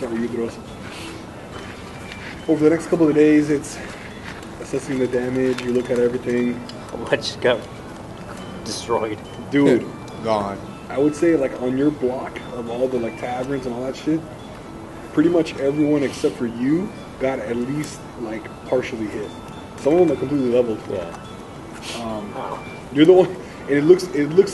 Start Udros. Over the next couple of days, it's assessing the damage. You look at everything. How much got destroyed? Dude, Gone. I would say like on your block of all the like taverns and all that shit, pretty much everyone except for you got at least like partially hit. Some of them are completely leveled. Yeah. You're the one, and it looks,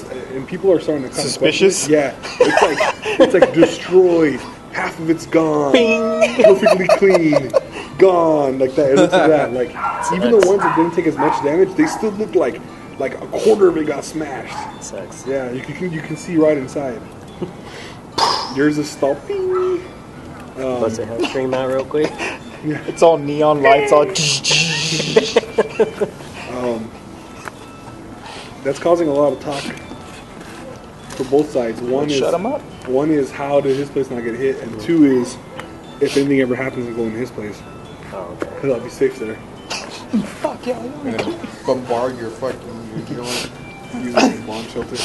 and people are starting to kind Suspicious? of question it. Yeah, it's like destroyed. Half of it's gone. Perfectly clean. Gone. Like that. It looks like that. Like even the ones that didn't take as much damage, they still look like a quarter of it got smashed. Sucks. Yeah, you can see right inside. Yours is stopping. Bust a hamstring out real quick. It's all neon lights, all. That's causing a lot of talk for both sides. Shut him up. One is how did his place not get hit, and two is if anything ever happens to go in his place, Oh, okay. because I'll be safe there. Fuck yeah. And bombard your fucking, you know, Use it as a bomb shelter.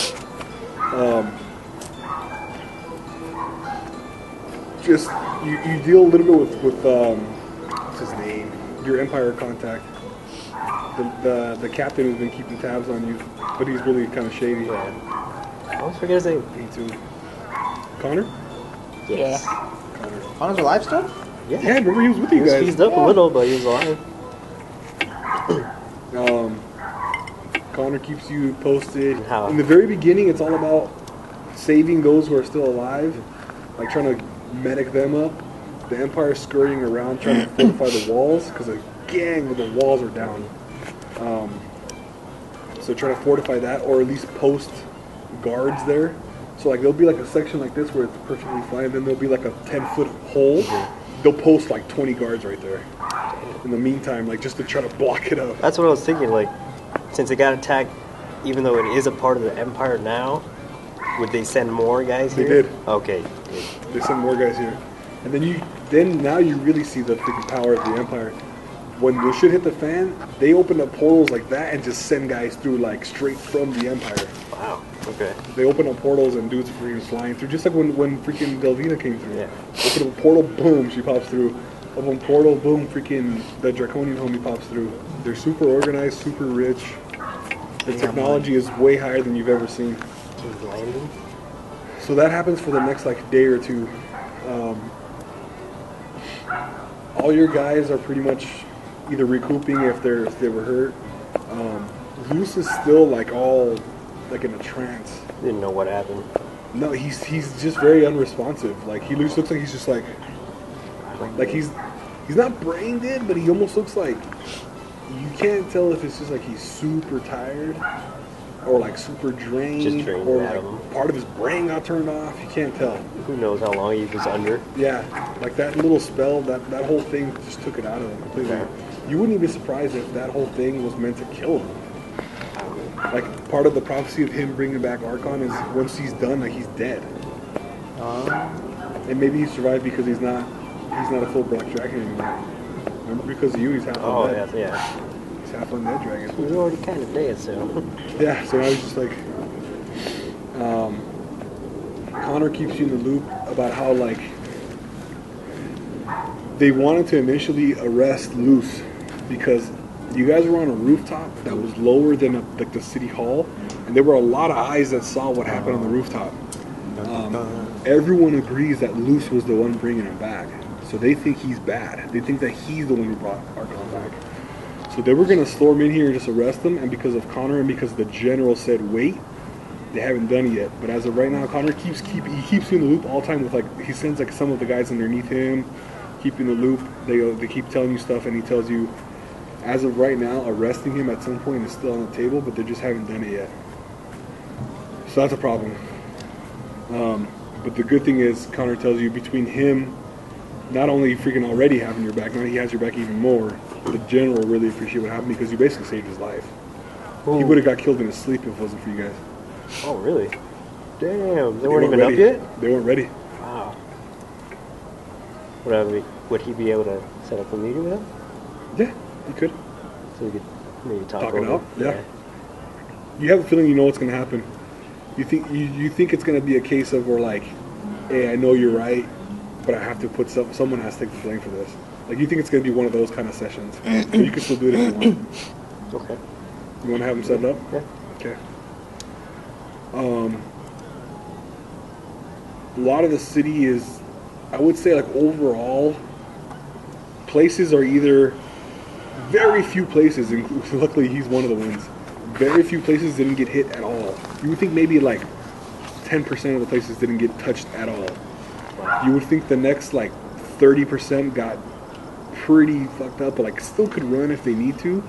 Just you deal a little bit with what's his name? Your Empire contact. The captain who's been keeping tabs on you, but he's really kind of shady. I always forget his name. Me too. Connor? Yes. Connor. Connor's alive still? Yeah, remember he was with you He was guys. squeezed up a little, but he was alive. Connor keeps you posted. How? In the very beginning, it's all about saving those who are still alive, like trying to medic them up. The Empire's scurrying around trying to fortify the walls because a gang of the walls are down. So trying to fortify that, or at least post guards there. So like there'll be like a section like this where it's perfectly fine, then there'll be like a 10-foot hole. They'll post like 20 guards right there. In the meantime, like just to try to block it up. That's what I was thinking. Like, since it got attacked, even though it is a part of the Empire now, would they send more guys They here? did. Okay. They send more guys here, and then now you really see the freaking power of the Empire. When the shit hit the fan, they open up portals like that and just send guys through like straight from the Empire. Wow. Okay. They open up portals and dudes freaking flying through, just like when freaking Delvina came through. Yeah. Open up a portal, boom, she pops through. Open a portal, boom, freaking the Draconian homie pops through. They're super organized, super rich. The technology is way higher than you've ever seen. He's landing. So that happens for the next like day or two. All your guys are pretty much either recouping if they were hurt. Luce is still like all like in a trance. Didn't know what happened. No, he's just very unresponsive. Like he looks like he's just like he's not brain dead, but he almost looks like you can't tell if it's just like he's super tired or like super drained, Just drained or out of like him. part of his brain got turned off. You can't tell. Who knows how long he was under? Yeah, like that little spell, that whole thing just took it out of him completely. Yeah. You wouldn't even be surprised if that whole thing was meant to kill him. Like part of the prophecy of him bringing back Archon is once he's done, like he's dead. And maybe he survived because he's not a full black dragon anymore. Remember, because of you, he's half Oh, undead. yeah. He's half undead dragon. He was already kind of dead, so. Yeah, so now he's just like, Connor keeps you in the loop about how like they wanted to initially arrest Luce because you guys were on a rooftop that was lower than like the city hall, and there were a lot of eyes that saw what happened on the rooftop. Everyone agrees that Luce was the one bringing him back, so they think he's bad. They think that he's the one who brought Archon back. So they were gonna storm in here and just arrest him, and because of Connor and because the general said wait, they haven't done it yet. But as of right now, Connor keeps you in the loop all the time with like he sends like some of the guys underneath him, keep you in the loop. They keep telling you stuff, and he tells you. As of right now, arresting him at some point is still on the table, but they just haven't done it yet. So that's a problem. But the good thing is, Connor tells you between him, not only freaking already having your back, now he has your back even more. The general really appreciate what happened because you basically saved his life. Ooh. He would have got killed in his sleep if it wasn't for you guys. Oh, really? Damn. They weren't even ready. up yet? They weren't ready. Wow. Would he be able to set up a meeting with him? Yeah, you could. So we could maybe talk Talk it over out? Yeah. You have a feeling you know what's going to happen. You think it's going to be a case of where like, hey, I know you're right. but I have to put someone has to take the blame for this. Like, you think it's going to be one of those kind of sessions. But you can still do it if you want. Okay. You want to have them set up? Yeah. Okay. A lot of the city is, I would say, like, overall, places are either, very few places, and luckily he's one of the ones, very few places didn't get hit at all. You would think maybe like 10% of the places didn't get touched at all. You would think the next like 30% got pretty fucked up, but like still could run if they need to.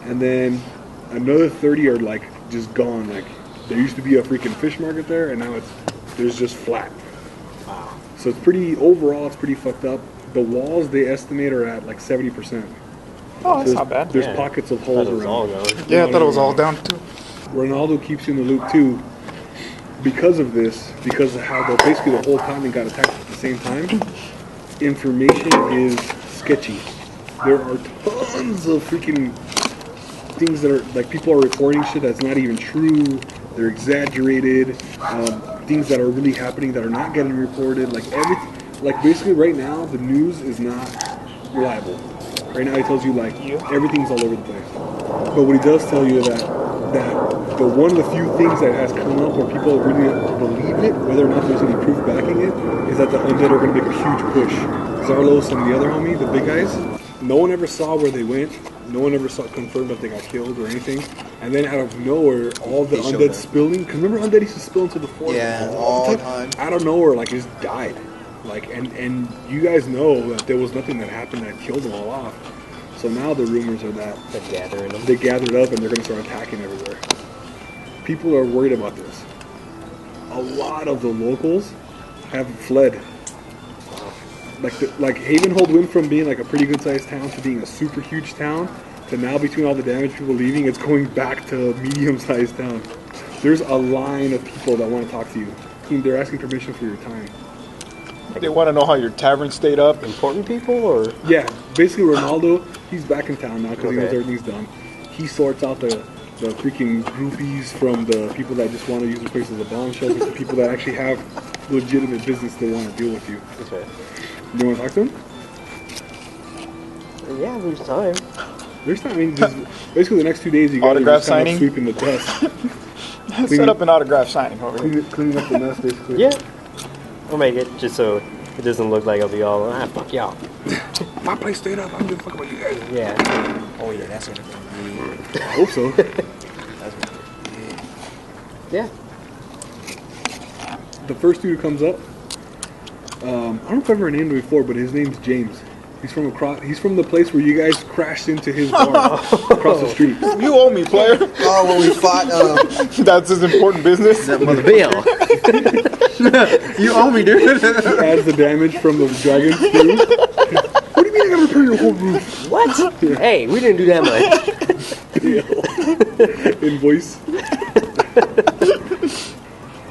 And then another 30 are like just gone. Like, there used to be a freaking fish market there, and now there's just flat. Wow. So it's pretty, overall it's pretty fucked up. The walls they estimate are at like 70%. Oh, that's There's- not bad. There's Yeah. pockets of I holes thought it was all around. going. Yeah, I thought it was all down too. Ronaldo keeps you in the loop too, because of this, because of how basically the whole continent got attacked at the same time. Information is sketchy. There are tons of freaking things that are like, people are reporting shit that's not even true. They're exaggerated. Things that are really happening that are not getting reported. Like basically right now the news is not reliable. Right now he tells you like everything's all over the place. But what he does tell you that the one of the few things that has come up where people really believe it, whether or not there's any proof backing it, is that the undead are going to make a huge push. Zarlos and the other homie, the big guys, no one ever saw where they went. No one ever confirmed that they got killed or anything. And then out of nowhere, all the They showed undead up. spilling. Because remember, undead used to spill into the forest Yeah, all the time. out of nowhere, like, just died. Like, and you guys know that there was nothing that happened that killed them all off. So now the rumors are that They're gathering them. they gathered up and they're going to start attacking everywhere. People are worried about this. A lot of the locals have fled. Like Havenhold went from being like a pretty good sized town to being a super huge town, to now, between all the damage, people leaving, it's going back to medium sized town. There's a line of people that want to talk to you. They're asking permission for your time. They want to know how your tavern stayed up. Important people, or Yeah, basically Ronaldo, he's back in town now because he knows Okay. everything's done. He sorts out the freaking groupies from the people that just want to use the place as a bomb shelter to people that actually have legitimate business they want to deal with you. that's right. You want to talk to him? Yeah, there's time. There's not. I mean, just, basically the next 2 days you guys are Autograph just kind of signing? sweeping the dust, Set up an autograph signing over here. cleaning up the mess, basically. Yeah. We'll make it just so it doesn't look like I'll be all, fuck y'all. My place stayed up. I'm gonna fuck about you guys. Yeah. Oh yeah, that's gonna be I hope so. Yeah. The first dude who comes up, I don't know if I've ever named him before, but his name's James. He's from the place where you guys crashed into his bar across the street. You owe me, player. Oh, when we fought That's his important business. that mother. Bill. You owe me, dude. He adds the damage from the dragon's food. What do you mean I gotta repair your whole roof? What? Hey, we didn't do that much. Invoice.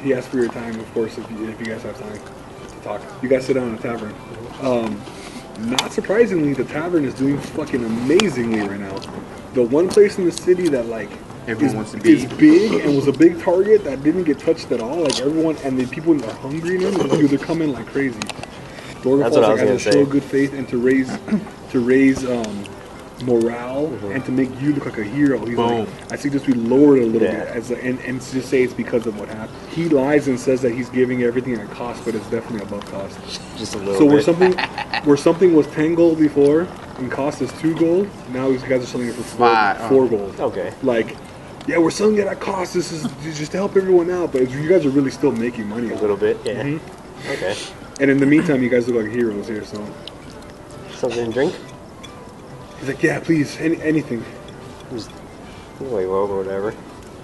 He asked for your time, of course, if you guys have time to talk. You guys sit down in a tavern. Not surprisingly, the tavern is doing fucking amazingly right now. The one place in the city that like Everyone wants to be. is big and was a big target that didn't get touched at all. Like everyone, and the people are hungry now. Dude, they're coming like crazy. Dorga That's Falls what I like, was has gonna to show say. good faith and to raise morale and to make you look like a hero. He's Boom. like, I suggest we lower it a little Yeah. bit and just say it's because of what happened. He lies and says that he's giving everything at cost, but it's definitely above cost. Just a little So bit. where something was 10 gold before and cost us 2 gold, now these guys are selling it for 4 gold. Okay. Like, yeah, we're selling it at cost. This is just to help everyone out, but you guys are really still making money. A little bit, yeah. Okay. And in the meantime, you guys look like heroes here. So Something to drink? he's like, yeah, please, anything. Just wait, well, or whatever.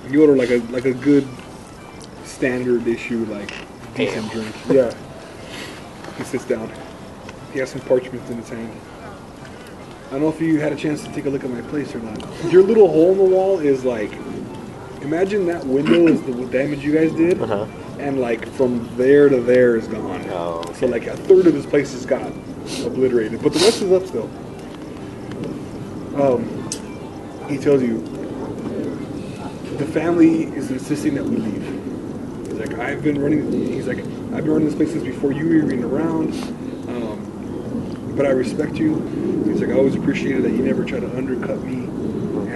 You order like a good standard issue, like decent drink. Yeah. He sits down. He has some parchments in his hand. I don't know if you had a chance to take a look at my place or not. Your little hole in the wall is like, imagine that window is the damage you guys did, and like from there to there is gone. Oh, okay. So like a third of this place is got obliterated, but the rest is up still. He tells you the family is insisting that we leave. He's like, I've been running. He's like, I've been running this place since before you were even around. But I respect you. He's like, I always appreciated that you never try to undercut me.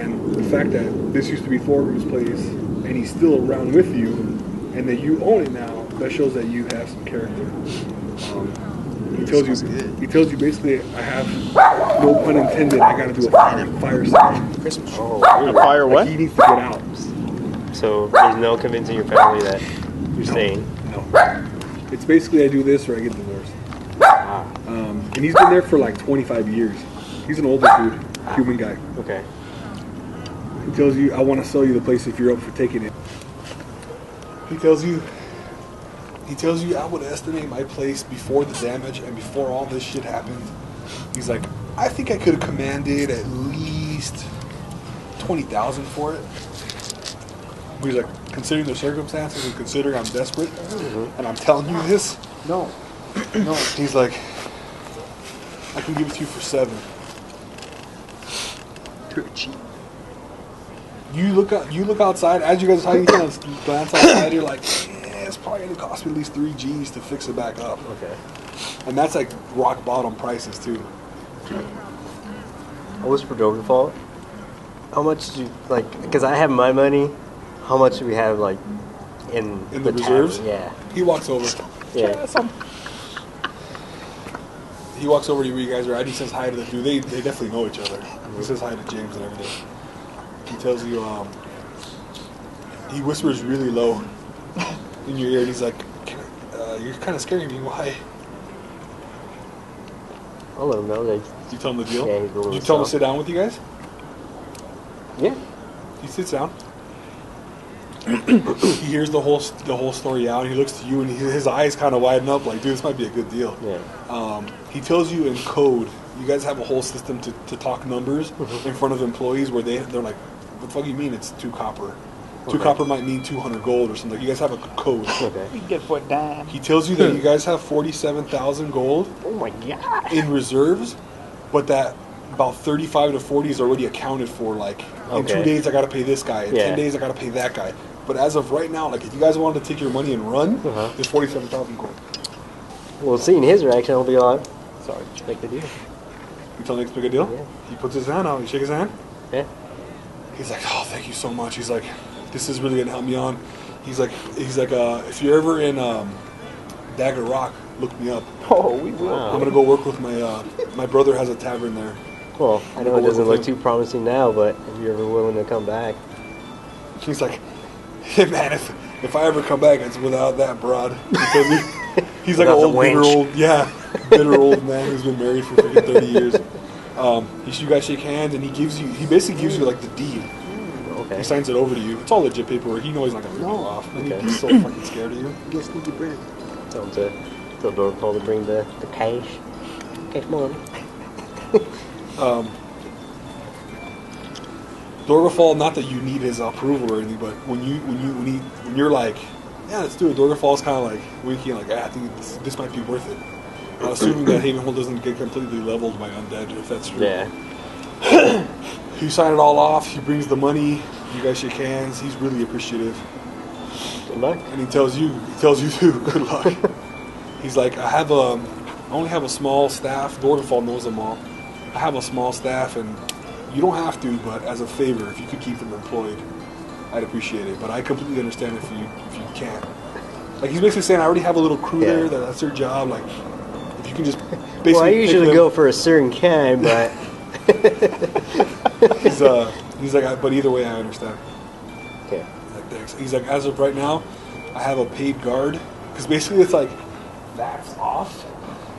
And the fact that this used to be Thorgrim's place and he's still around with you and that you own it now, that shows that you have some character. He tells you basically, I have, no pun intended, I gotta do a fire session. A fire what? Like he needs to get out. So there's no convincing your family that you're staying. No. It's basically I do this or I get divorced. And he's been there for like 25 years. He's an older dude, human guy. Okay. He tells you, I want to sell you the place if you're up for taking it. He tells you, I would estimate my place before the damage and before all this shit happened. He's like, I think I could have commanded at least 20,000 for it. But he's like, considering the circumstances and considering I'm desperate, and I'm telling you this, no. He's like, I can give it to you for 7. Too cheap. You look outside as you guys are talking. You kind of glance outside. You're like, it's probably gonna cost me at least 3 G's to fix it back up. Okay. And that's like rock bottom prices too. What was for Doverfall? How much did you like? Because I have my money. How much do we have like in The reserves? tavern? Yeah. He walks over. Yeah. He walks over to where you guys are at. He says hi to the dude. They definitely know each other. He says hi to James and everything. He tells you, he whispers really low in your ear, and he's like, you're kind of scaring me. Why? I'll let him know. Like, You tell him the deal? Yeah, he's going You to tell him to sell. sit down with you guys? yeah. He sits down. He hears the whole story out. And he looks to you, and his eyes kind of widen up, like, dude, this might be a good deal. Yeah. He tells you in code. You guys have a whole system to talk numbers in front of employees where they're like, what the fuck you mean? It's 2 copper. 2 copper might mean 200 gold or something. You guys have a code. Okay. We can get for a dime. He tells you that you guys have 47,000 gold Oh my god. in reserves, but that about 35 to 40 is already accounted for. Like, in 2 Okay. days I gotta pay this guy. In Yeah. 10 days I gotta pay that guy. But as of right now, like, if you guys wanted to take your money and run, there's 47,000 gold. Well, seeing his reaction, I'll be like, sorry, make the deal. You tell Nick to make a deal? Yeah. He puts his hand out. You shake his hand? Yeah. He's like, oh, thank you so much. He's like, this is really gonna help me on. He's like, if you're ever in Dagger Rock, look me up. Oh, we will. Wow. I'm gonna go work with my brother has a tavern there. Well, I know Go it doesn't work look with too promising now, but if you're ever willing to come back, He's like, hey man, if I ever come back, it's without that broad. Because he's like an Without the old, bitter wench. bitter old man who's been married for freaking 30 years. You guys shake hands, and he basically gives you like the deed. okay. He signs it over to you. It's all legit paperwork. He knows he's not gonna rip you off. And Okay. he's so fucking scared of you. Get sneaky bread. Tell him tell Dorcol to bring the cash money. Dorgafall, not that you need his approval or anything, but when you're like, yeah, let's do it. Dorgafall's kind of like winking, like, I think this might be worth it. Assuming that Havenhold doesn't get completely leveled by undead, if that's true. Yeah. You sign it all off. He brings the money. You guys shake hands. He's really appreciative, Good luck. and he tells you too, good luck. He's like, I only have a small staff. Dorgafall knows them all. I have a small staff, and you don't have to, but as a favor, if you could keep them employed, I'd appreciate it. But I completely understand if you can't. Like, he's basically saying, I already have a little crew Yeah. there. That's their job. Like, if you can just basically. Well, I pick usually them- go for a certain kind, but He's like, but either way, I understand. okay. Like, thanks. He's like, as of right now, I have a paid guard. Because basically it's like, that's off.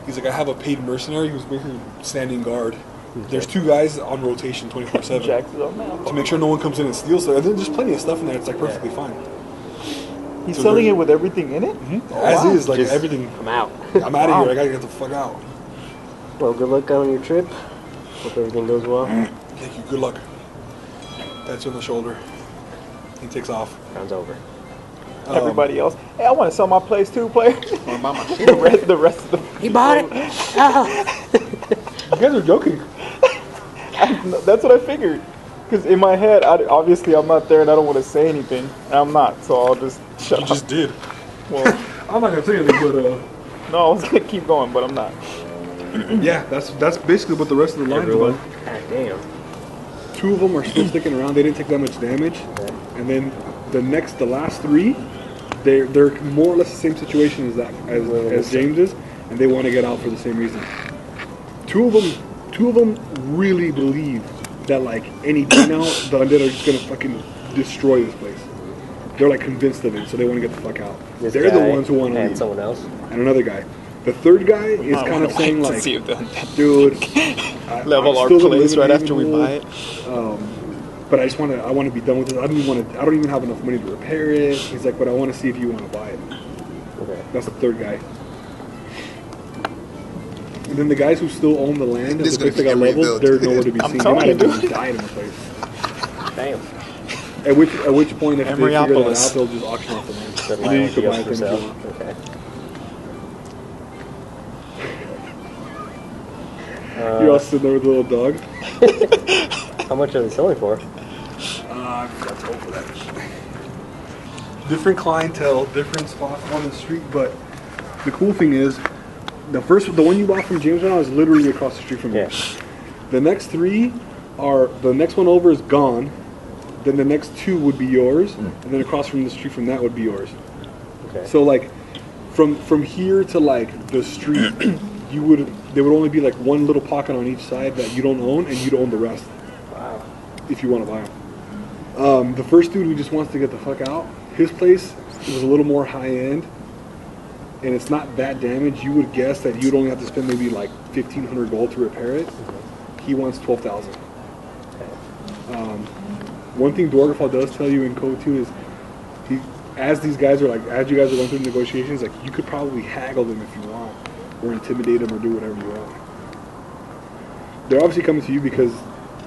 He's like, I have a paid mercenary who's basically standing guard. There's 2 guys on rotation 24/7 Jack's on now. to make sure no one comes in and steals it. And then there's plenty of stuff in there. It's like perfectly fine. He's So selling there's- it with everything in it? As is, like Just- everything. I'm out. I'm out of Wow. here. I gotta get the fuck out. Well, good luck on your trip. Hope everything goes well. Thank you. Good luck. Pats you on the shoulder. He takes off. Round's over. Everybody else. Hey, I want to sell my place too, player. the rest of the. He bought it. You guys are joking. That's what I figured. Because in my head, obviously I'm not there and I don't want to say anything. And I'm not, so I'll just shut You up. just did. Well, I'm not gonna say anything, but No, I was gonna keep going, but I'm not. yeah, that's basically what the rest of the line's Everyone. about. God damn. 2 of them are still sticking around. They didn't take that much damage, and then the last 3, they're more or less the same situation as James is, and they want to get out for the same reason. Two of them really believe that like any day now, the undead are just gonna fucking destroy this place. They're like convinced of it, so they want to get the fuck out. This They're the guy ones who want to and leave. someone else. And another guy. The third guy is I kind of wanna saying wait to like, see if the dude, level I'm our still the place right living after we evil, buy it. But I want to be done with it. I don't even have enough money to repair it. He's like, but I want to see if you want to buy it. Okay. That's the third guy. And then the guys who still own the land of This the place is that got gonna be leveled, rebuilt. they're nowhere to be I'm seen. They telling might you, have even dude. died in the place. Damn. At which point, if they figure that Emeriopolis. out, they'll just auction off the land. The And then you land can buy deals it for then if you sale. want. Okay. You're all sitting there with a little dog. How much are they selling for? I forgot to for that. Different clientele, different spots on the street, but the cool thing is, the one you bought from James right now is literally across the street from Yeah. you. The next 3 the next one over is gone, then the next 2 would be yours, and then across from the street from that would be yours. Okay. So like, from here to like the street, there would only be like one little pocket on each side that you don't own, and you'd own the rest Wow. if you want to buy them. The first dude who just wants to get the fuck out, his place was a little more high end, and it's not that damaged. You would guess that you'd only have to spend maybe like 1,500 gold to repair it. He wants 12,000. One thing Dorgafall does tell you in code 2 is, as you guys are going through negotiations, like you could probably haggle them if you want, or intimidate them, or do whatever you want. They're obviously coming to you because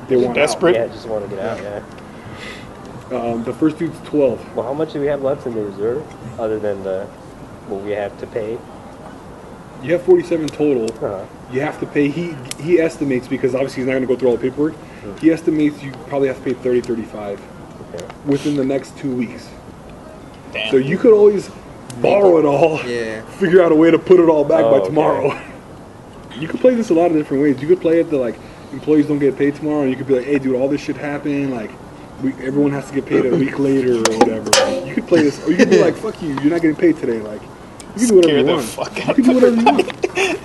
they want Desperate. Yeah, just want to get out, yeah. out. The first dude's 12. Well, how much do we have left in the reserve, other than what we have to pay? You have 47 total. Uh-huh. You have to pay. He estimates, because obviously he's not going to go through all the paperwork. He estimates you probably have to pay 30, 35 Okay. within the next 2 weeks. Damn. So you could always borrow it all. Yeah. Figure out a way to put it all back Oh, by okay. tomorrow. You could play this a lot of different ways. You could play it that like employees don't get paid tomorrow, and you could be like, hey, dude, all this shit happened. Like, everyone has to get paid a week later or whatever. You could play this, or you could be like, fuck you, you're not getting paid today. Like, you can do whatever Scare you the want. fuck You out can do of whatever you want.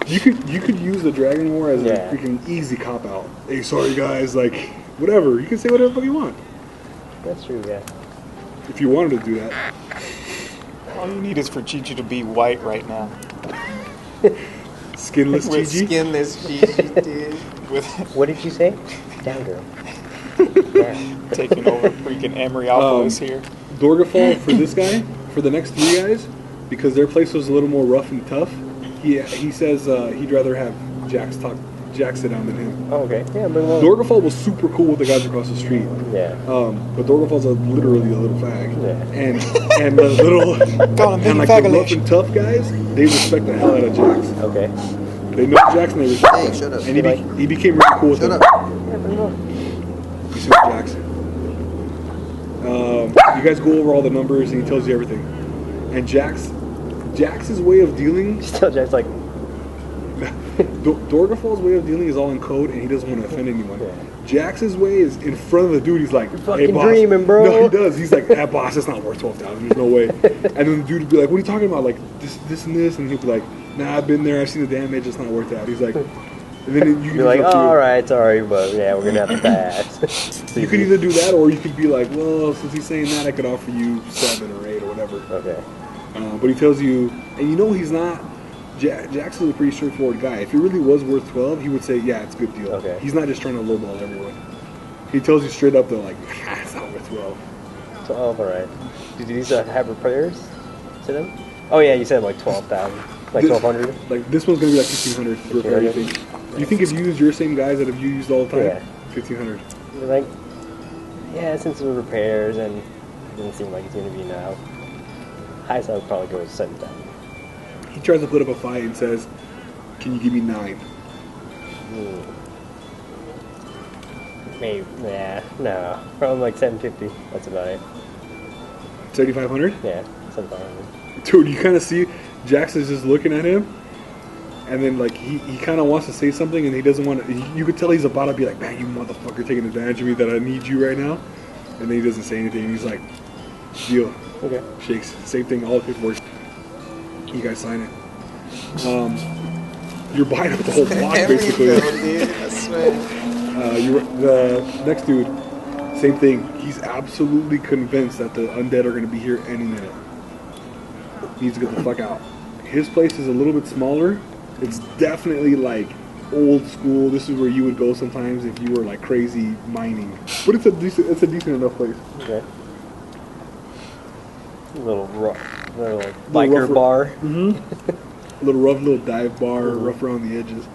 You could use the Dragon War as Yeah. a freaking easy cop out. Hey, sorry guys, like whatever. You can say whatever the fuck you want That's true, yeah. if you wanted to do that. All you need is for Chi-Chi to be white right now. Skinless With GG. Skinless GG, dude. With What did you say? Down girl. Yeah. taking over freaking Emeriopolis here. Dorgafall for this guy, for the next 3 guys, because their place was a little more rough and tough. He says he'd rather have Jax sit down than him. Oh, okay. Yeah, bring them on. Dorgafall was super cool with the guys across the street. Yeah. But Dorgafall's literally a little fag. Yeah. And the little Got him, and like the rough and tough guys, they respect the hell out of Jax. Okay. They know Jax and they respect Hey, him. shut up. And he became really cool with Shut them. up. Yeah, bring them on. You see what Jax. You guys go over all the numbers and he tells you everything. And Jax's way of dealing, Still, Jack's like, Dorgafall's way of dealing is all in code, and he doesn't want to offend anyone. Yeah. Jax's way is in front of the dude. He's like, "Hey, fucking boss." dreaming, bro. No, he does. He's like, "Ah, boss, it's not worth 12,000. There's no way." And then the dude would be like, "What are you talking about? Like this, and this?" And he'll be like, "Nah, I've been there. I've seen the damage. It's not worth that." He's like, and then you be can like, just oh, up to all it. right, sorry, but yeah, we're gonna have to pass. You could either do that, or you could be like, "Well, since he's saying that, I could offer you 7 or 8 or whatever." Okay. But he tells you, and you know he's not. Jackson's a pretty straightforward guy. If it really was worth 12, he would say, "Yeah, it's a good deal." Okay. He's not just trying to lowball everyone. He tells you straight up, though, like, "It's not worth 12." So, all right. Did these have repairs to them? Oh yeah, you said like 12,000, like This- 1,200. Like this one's gonna be like 1,500 to repair 1,500? everything. You think if you use your same guys that have you used all the time, Yeah. 1,500. You're like, yeah, since it was repairs and it doesn't seem like it's gonna be now. Highest I would probably go is 7,000. He tries to put up a fight and says, "Can you give me 9?" Maybe, no. Probably like 750. That's about it. 7,500? Yeah, 7,500. Dude, you kind of see Jackson's just looking at him, and then like he kind of wants to say something, and he doesn't want to. You could tell he's about to be like, "Man, you motherfucker, taking advantage of me that I need you right now," and then he doesn't say anything. He's like, "Deal." Okay. Shakes. Same thing. All the paperwork. You guys sign it. You're buying up the whole block basically. Dude, I swear. The next dude, same thing. He's absolutely convinced that the undead are going to be here any minute. He needs to get the fuck out. His place is a little bit smaller. It's definitely like old school. This is where you would go sometimes if you were like crazy mining. But it's a decent enough place. Okay. A little rough, little Little biker rougher- bar. A little rough, little dive bar, rough around the edges.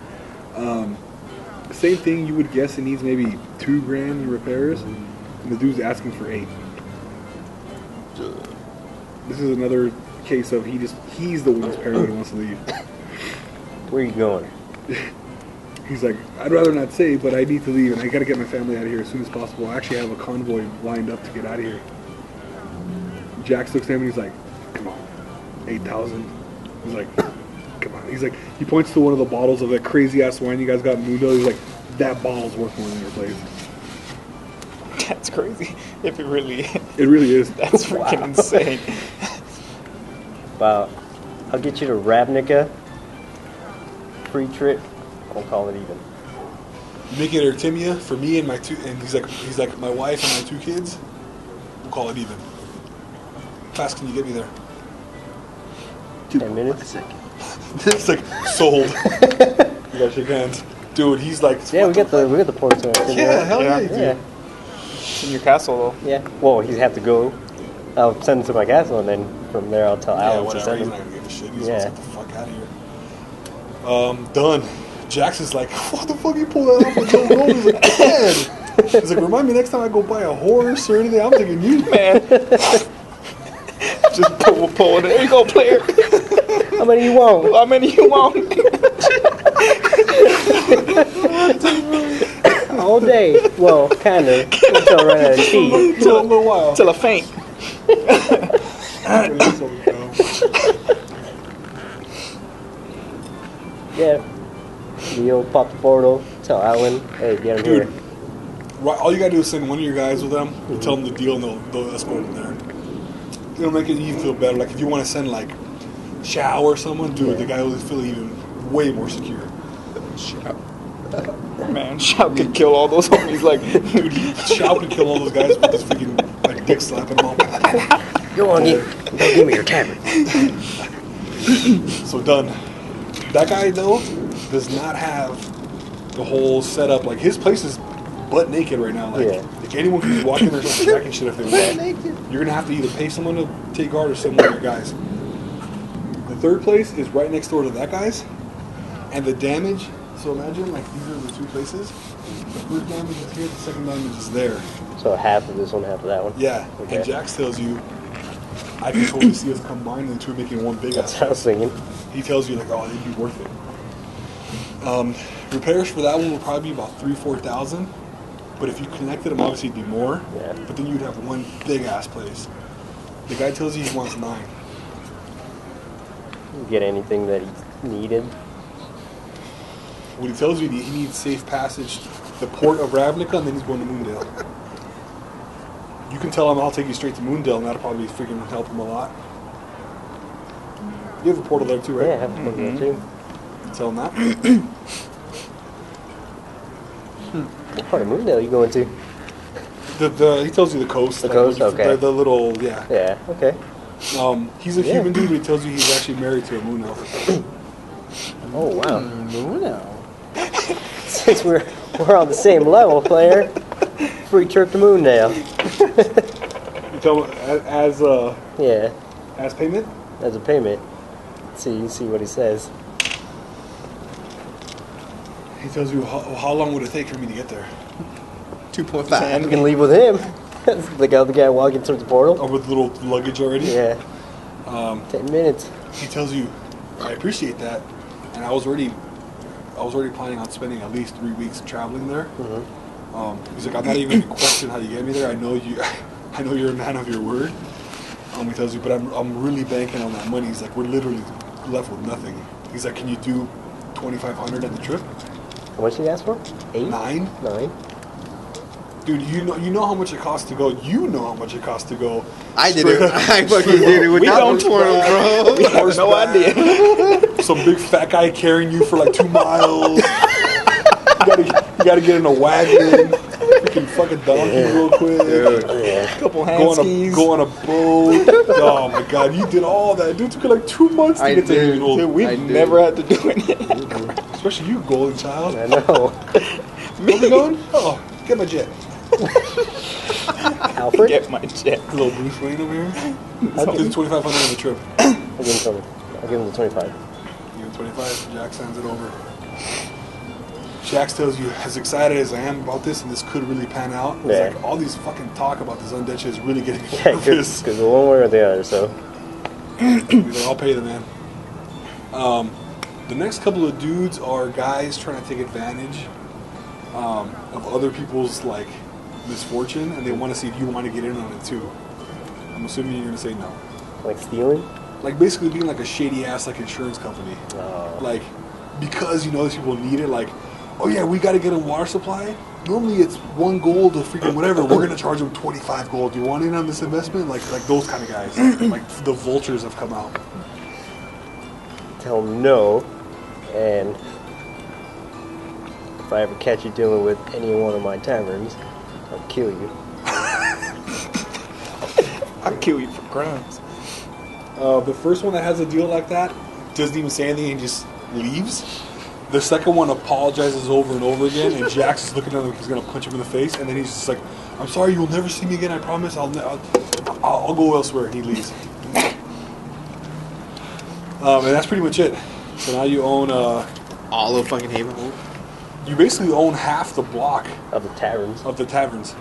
Same thing. You would guess it needs maybe $2,000 in repairs, and the dude's asking for 8. This is another case of he's the one who's paranoid and wants to leave. Where are you going? He's like, I'd rather not say, but I need to leave, and I got to get my family out of here as soon as possible. I actually have a convoy lined up to get out of here. Jax looks at him and he's like, come on, 8,000. He's like, come on. He's like, he points to one of the bottles of that crazy ass wine you guys got in Mundo. He's like, that bottle's worth more than your place. That's crazy. If it really is. It really is. That's freaking insane. About, I'll get you to Ravnica. Free trip. I'll call it even. Make it Artemia for me and my two, and he's like my wife and my 2 kids. We'll call it even. How fast can you get me there? 10 minutes. It's like sold. You gotta shake hands, dude. He's like, Yeah, we got the port to yeah, hell yeah, you do. Yeah. It's in your castle, though. Yeah. Well, he's have to go. I'll send him to my castle, and then from there I'll tell Yeah, Alan to whatever. send He's him. not gonna give a shit. He's Yeah. yeah. Get the fuck out of here. Done. Jackson's like, what the fuck you pull that off with Joe Rogan? He's like, man. He's like, remind me next time I go buy a horse or anything, I'm taking you. Man. Just pull it. There you go, player. How many you want? How many you want? All day. Well, kind of. Until I run out of tea. Till a little while. Till I faint. Yeah. Neil pop the portal. Tell Alan, hey, get him Dude. here. Right, all you gotta do is send one of your guys with them, and tell them the deal, and they'll escort them there. It'll make it even feel better. Like if you want to send like Chow or someone, dude, the guy will feel even way more secure. Man, Shout could kill all those homies. Like, Dude, Chow can kill all those guys with his freaking like dick slapping them all. Go on, give me your tablet. So done. That guy though does not have the whole setup. Like his place is butt naked right now. Like, Yeah. like anyone can just walk in there and start jacking shit if they want. You're gonna have to either pay someone to take guard or send one of your guys. The third place is right next door to that guy's, and the damage. So imagine like these are the 2 places. The first damage is here. The second damage is there. So half of this one, half of that one. Yeah. Okay. And Jax tells you, I can totally see us combining the 2 making one big That's ass. what I was thinking. He tells you like, oh, it'd be worth it. Repairs for that one will probably be about 3,000-4,000. But if you connected them, obviously it'd be more. Yeah. But then you'd have one big ass place. The guy tells you he wants 9. Get anything that he needed. What he tells you, he needs safe passage, the port of Ravnica, and then he's going to Moondale. You can tell him I'll take you straight to Moondale, and that'll probably freaking help him a lot. You have a portal there too, right? Yeah, I have to put that too. Tell him that. What part of Moondale are you going to? He tells you the coast. The coast? Okay. The little, yeah. Yeah, okay. He's a Yeah. human dude, but he tells you he's actually married to a moon elf. Oh, wow. No. Since we're on the same level, player, free trip to Moondale. You tell him Yeah, as payment. as a payment. See what he says. He tells you how long would it take for me to get there? 2.5. You can leave with him. The other guy walking towards the portal. Oh, with little luggage already. Yeah, 10 minutes. He tells you, I appreciate that, and I was already planning on spending at least 3 weeks traveling there. He's like, I'm not even gonna question how you get me there. I know you're a man of your word. He tells you, but I'm really banking on that money. He's like, we're literally left with nothing. He's like, can you do 2,500 at the trip? How much did you ask for? 8? 9? 9? Dude, you know how much it costs to go. You know how much it costs to go. I did it. I fucking did it without the portal, bro. We have no idea. Some big fat guy carrying you for like 2 miles. You gotta get in a wagon. Freaking fucking donkey real quick. Yeah. Couple hand skis. Go on a boat. Oh my god, you did all that. Dude, it took like 2 months to I get to did. Haven Old. Dude, we've I did. never had to do any of that. Especially you, golden child. I know. Where we going? Oh, get my jet. Alfred? Get my jet. Little Bruce Wayne over here. I'll This give is 2,500 on the trip. him 20. I'll give him the 25. You get 25. Jack sends it over. Jax tells you, as excited as I am about this, and this could really pan out. He's Yeah. like, all these fucking talk about this undead shit is really getting me Yeah, nervous. because one way or the other, so. He's like, I'll pay the man. The next couple of dudes are guys trying to take advantage of other people's like misfortune, and they want to see if you want to get in on it too. I'm assuming you're gonna say no. Like stealing? Like basically being like a shady ass like insurance company. Oh. Like because you know these people need it. Like, oh yeah, we got to get a water supply. Normally it's 1 gold or freaking whatever. We're gonna charge them 25 gold. Do you want in on this investment? Like those kind of guys. Like the vultures have come out. Tell him no, and if I ever catch you dealing with any one of my taverns, I'll kill you. I'll kill you for crimes. The first one that has a deal like that doesn't even say anything and just leaves. The second one apologizes over and over again, and Jax is looking at him like he's gonna punch him in the face, and then he's just like, "I'm sorry, you'll never see me again. I promise. I'll go elsewhere." And he leaves. And that's pretty much it. So now you own. All of fucking Havenhold. You basically own half the block Of the taverns. of the taverns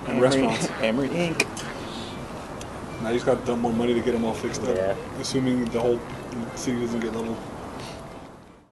and restaurants. Emery Inc. Now you just got to dump more money to get them all fixed up. Yeah. Assuming the whole city doesn't get leveled.